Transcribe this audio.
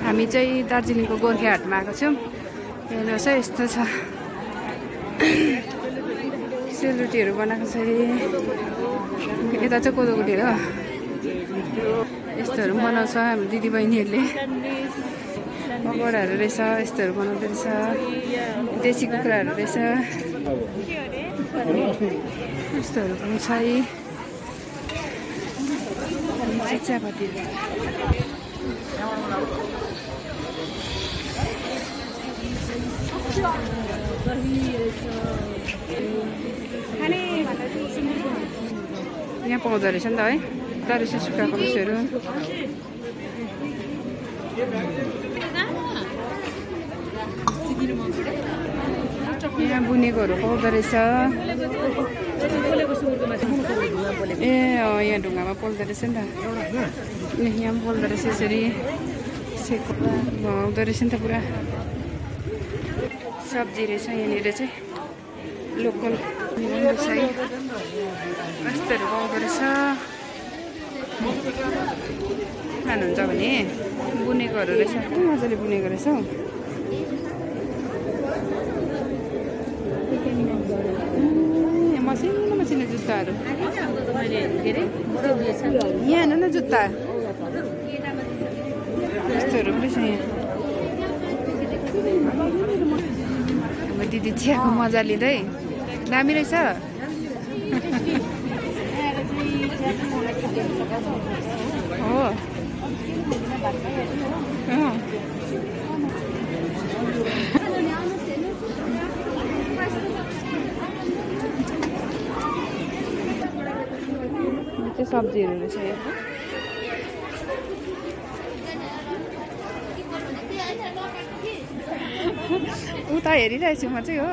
हामी चाहिँ दार्जिलिङको गोर्खे हाटमा आएको छौँ। हेर्नुहोस् है यस्तो छ सेलरोटीहरू बनाएको छ अरे। यता चाहिँ कोदोको ढेँडो यस्तोहरू बनाउँछ हाम्रो दिदीबहिनीहरूले। पकौडाहरू रहेछ यस्तोहरू बनाउँदो रहेछ। देसी कुखुराहरू रहेछ यस्तोहरू पनि छ है। चियापत्तीहरू यहाँ पाउँदो रहेछ नि त है। रहेछ सुक्खाको मिसहरू यहाँ बुनेकोहरू पाउँदो रहेछ। ए यहाँ ढुङ्गामा पोल्दो रहेछ नि त। यहाँ पनि पोल्दो रहेछ यसरी सेको आउँदो रहेछ नि त पुरा। सब्जी रहेछ यहाँनिर चाहिँ लोकल रहेछ है। यस्तोहरू पाउँदो रहेछ। खानुहुन्छ भने बुनेकोहरू रहेछ मजाले बुनेको रहेछ हौ। मसिनो मसिनो जुत्ताहरू यहाँ हेर्नु न जुत्ता यस्तोहरू पनि छ यहाँ। अब दिदी चियाको मजा लिँदै दामी रहेछ। हो सब्जीहरू रहेछ यहाँ। उता हेरिरहेछु म चाहिँ हो।